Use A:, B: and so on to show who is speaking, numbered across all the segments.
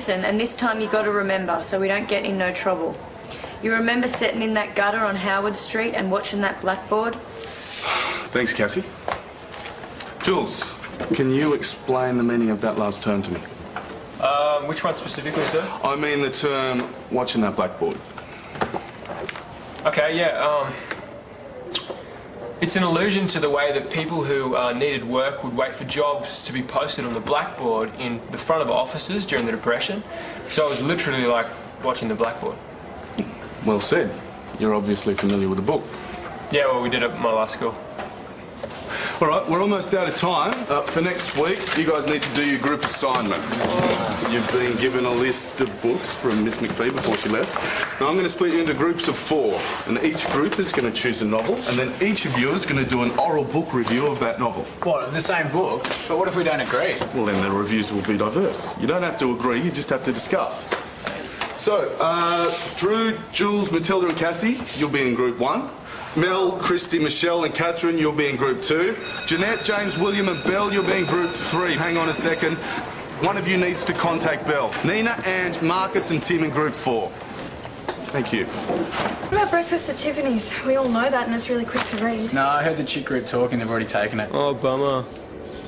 A: listen, and this time you got to remember so we don't get in no trouble. You remember sitting in that gutter on Howard Street and watching that blackboard?
B: Thanks, Cassie. Jules, can you explain the meaning of that last term to me?
C: Which one specifically, sir?
B: I mean the term watching that blackboard.
C: Okay, yeah, it's an allusion to the way that people who needed work would wait for jobs to be posted on the blackboard in the front of offices during the Depression. So it was literally like watching the blackboard.
B: Well said. You're obviously familiar with the book.
C: Yeah, well, we did it at my last school.
B: All right, we're almost out of time. For next week, you guys need to do your group assignments. You've been given a list of books from Miss McPhee before she left. Now, I'm going to split you into groups of 4, and each group is going to choose a novel, and then each of you is going to do an oral book review of that novel.
D: What, the same book? But what if we don't agree?
B: Well, then the reviews will be diverse. You don't have to agree, you just have to discuss. So, Drew, Jules, Matilda and Cassie, you'll be in group 1. Mel, Christy, Michelle and Catherine, you'll be in group 2. Jeanette, James, William and Belle, you'll be in group 3. Hang on a second. One of you needs to contact Belle. Nina, Ange, Marcus and Tim in group 4. Thank you.
E: What about breakfast at Tiffany's? We all know that and it's really quick to read.
D: No, I heard the chick group talking, they've already taken it.
C: Oh, bummer.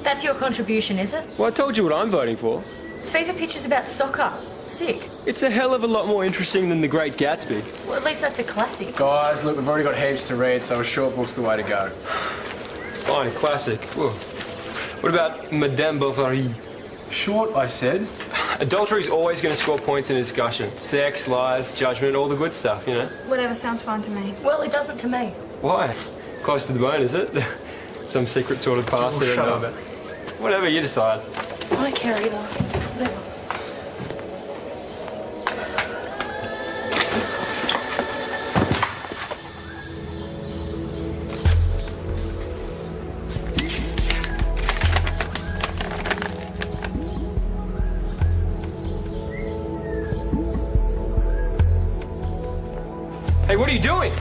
A: That's your contribution, is it?
C: Well, I told you what I'm voting for.
A: Fever pitches about soccer. Sick.
C: It's a hell of a lot more interesting than The Great Gatsby.
A: Well, at least that's a classic.
D: Guys, look, we've already got heaps to read, so a short book's the way to go.
C: Fine, classic. Whoa. What about Madame Bovary?
D: Short, I said.
C: Adultery's always going to score points in a discussion. Sex, lies, judgment, all the good stuff, you know?
E: Whatever sounds fine to me.
A: Well, it doesn't to me.
C: Why? Close to the bone, is it? Some secret sort of past that I don't know about. Whatever, you decide.
A: I don't care either. Whatever.
C: Hey, what are you doing?
A: Did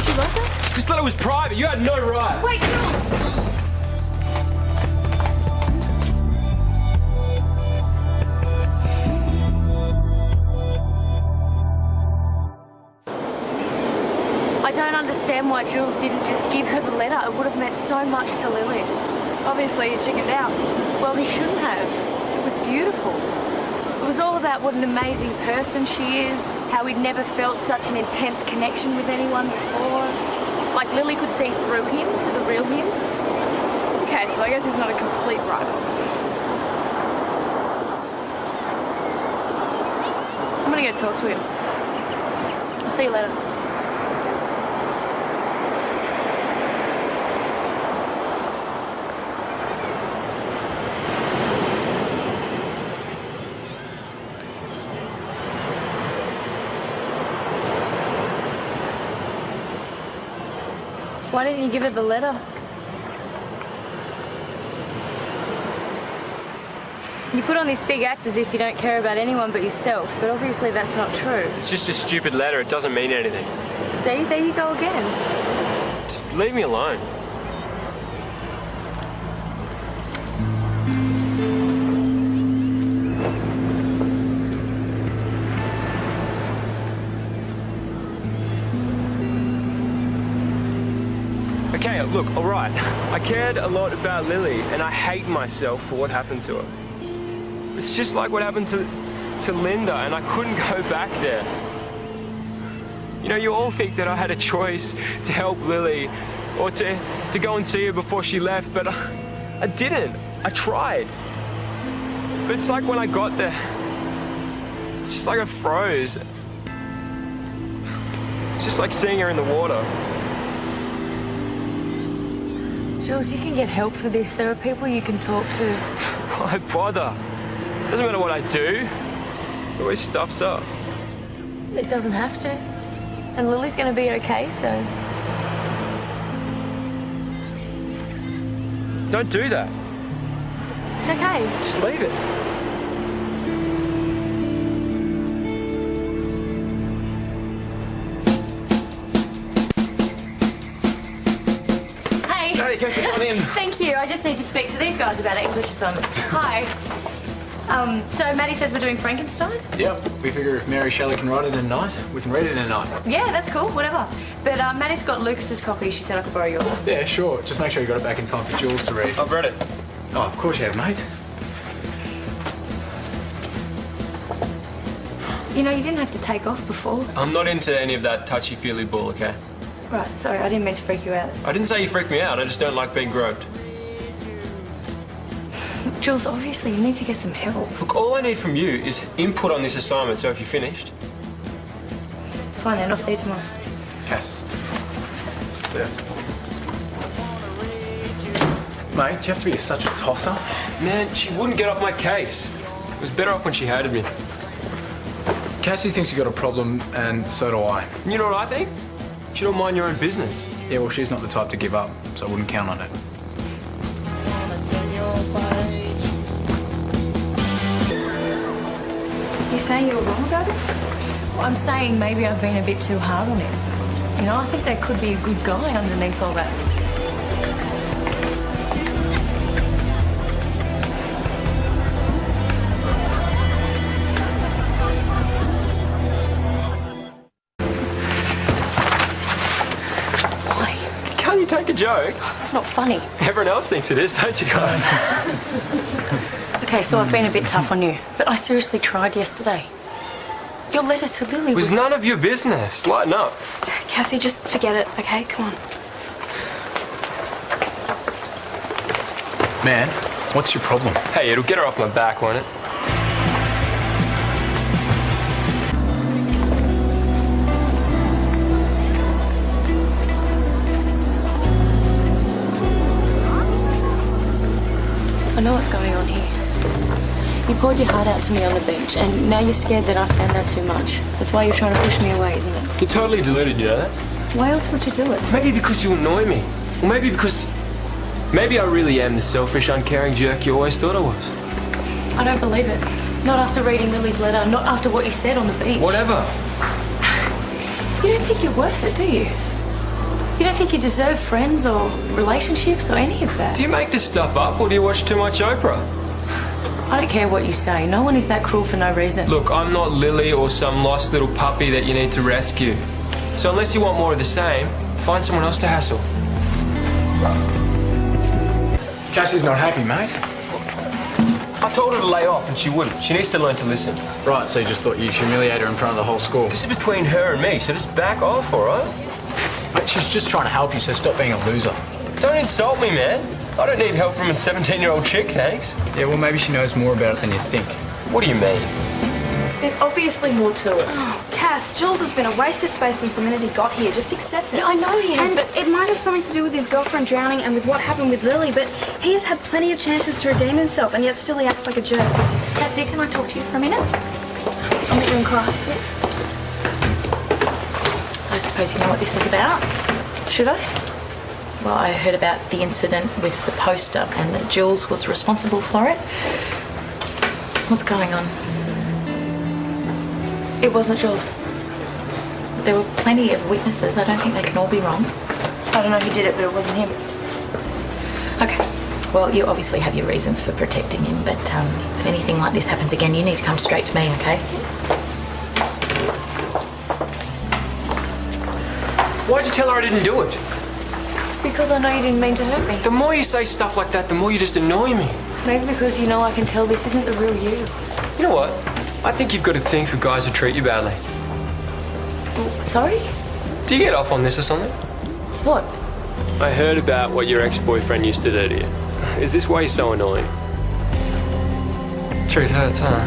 A: you like it?
C: This letter was private. You had no right.
A: Wait, Jules! I don't understand why Jules didn't just give her the letter. It would have meant so much to Lily. Obviously, he chickened out. Well, he shouldn't have. It was beautiful. It was all about what an amazing person she is, how he'd never felt such an intense connection with anyone before. Like Lily could see through him to the real him. Okay, so I guess he's not a complete write-off. I'm gonna go talk to him. I'll see you later. Why didn't you give her the letter? You put on this big act as if you don't care about anyone but yourself, but obviously that's not true.
C: It's just a stupid letter. It doesn't mean anything.
A: See, there you go again.
C: Just leave me alone. Okay, look, all right. I cared a lot about Lily, and I hate myself for what happened to her. It's just like what happened to Linda, and I couldn't go back there. You know, you all think that I had a choice to help Lily, or to go and see her before she left, but I didn't. I tried. But it's like when I got there, it's just like I froze. It's just like seeing her in the water.
A: Jules, you can get help for this. There are people you can talk to.
C: Why bother? Doesn't matter what I do. It always stuffs up.
A: It doesn't have to. And Lily's going to be okay, so...
C: Don't do that.
A: It's okay.
C: Just leave it.
F: Hey, Cassie, come on in.
A: Thank you. I just need to speak to these guys about an English assignment. Hi. So Maddie says we're doing Frankenstein?
D: Yep. We figure if Mary Shelley can write it in a night, we can read it in a night.
A: Yeah, that's cool, whatever. But Maddie's got Lucas's copy. She said I could borrow yours.
D: Yeah, sure. Just make sure you got it back in time for Jules to read.
C: I've read it.
D: Oh, of course you have, mate.
A: You know, you didn't have to take off before.
C: I'm not into any of that touchy-feely bull, okay?
A: Right, sorry, I didn't mean to freak you out.
C: I didn't say you freaked me out, I just don't like being groped.
A: Jules, obviously you need to get some help.
C: Look, all I need from you is input on this assignment, so if you're finished...
A: Fine then, I'll see you tomorrow.
D: Cass. See ya. Mate, do you have to be such a tosser?
C: Man, she wouldn't get off my case. It was better off when she hated me.
D: Cassie thinks you got a problem, and so do I.
C: And you know what I think? You don't mind your own business.
D: Yeah, well, she's not the type to give up, so I wouldn't count on it.
E: You saying you were wrong about it?
A: Well, I'm saying maybe I've been a bit too hard on him. You know, I think there could be a good guy underneath all that.
C: Can't you take a joke?
A: It's not funny.
C: Everyone else thinks it is, don't you guys?
A: Okay, so I've been a bit tough on you, but I seriously tried yesterday. Your letter to Lily
C: It was none of your business. Lighten up.
E: Cassie, just forget it, okay? Come on.
D: Man, what's your problem?
C: Hey, it'll get her off my back, won't it?
A: I know what's going on here. You poured your heart out to me on the beach, and now you're scared that I found out too much. That's why you're trying to push me away, isn't it?
C: You're totally deluded, you know that?
A: Why else would you do it?
C: Maybe because you annoy me. Or maybe because... Maybe I really am the selfish, uncaring jerk you always thought I was.
A: I don't believe it. Not after reading Lily's letter, not after what you said on the beach.
C: Whatever.
A: You don't think you're worth it, do you? You don't think you deserve friends or relationships or any of that?
C: Do you make this stuff up, or do you watch too much Oprah?
A: I don't care what you say. No one is that cruel for no reason.
C: Look, I'm not Lily or some lost little puppy that you need to rescue. So unless you want more of the same, find someone else to hassle.
D: Cassie's not happy, mate.
C: I told her to lay off and she wouldn't. She needs to learn to listen.
D: Right, so you just thought you'd humiliate her in front of the whole school.
C: This is between her and me, so just back off, all right?
D: Mate, she's just trying to help you, so stop being a loser.
C: Don't insult me, man. I don't need help from a 17-year-old chick, thanks.
D: Yeah, well, maybe she knows more about it than you think.
C: What do you mean?
A: There's obviously more to it.
E: Oh, Cass, Jules has been a waste of space since the minute he got here. Just accept it.
A: Yeah, I know he has,
E: and
A: but...
E: it might have something to do with his girlfriend drowning and with what happened with Lily, but he has had plenty of chances to redeem himself, and yet still he acts like a jerk.
A: Cassie, can I talk to you for a minute?
E: I'll meet you in class.
A: I suppose you know what this is about. Should I? Well, I heard about the incident with the poster and that Jules was responsible for it. What's going on? It wasn't Jules. There were plenty of witnesses. I don't think they can all be wrong. I don't know who did it, but it wasn't him. Okay. Well, you obviously have your reasons for protecting him, but if anything like this happens again, you need to come straight to me, okay?
C: Why'd you tell her I didn't do it?
A: Because I know you didn't mean to hurt me.
C: The more you say stuff like that, the more you just annoy me.
A: Maybe because you know I can tell this isn't the real you.
C: You know what? I think you've got a thing for guys who treat you badly.
A: Sorry?
C: Do you get off on this or something?
A: What?
C: I heard about what your ex-boyfriend used to do to you. Is this why you're so annoying? Truth hurts, huh?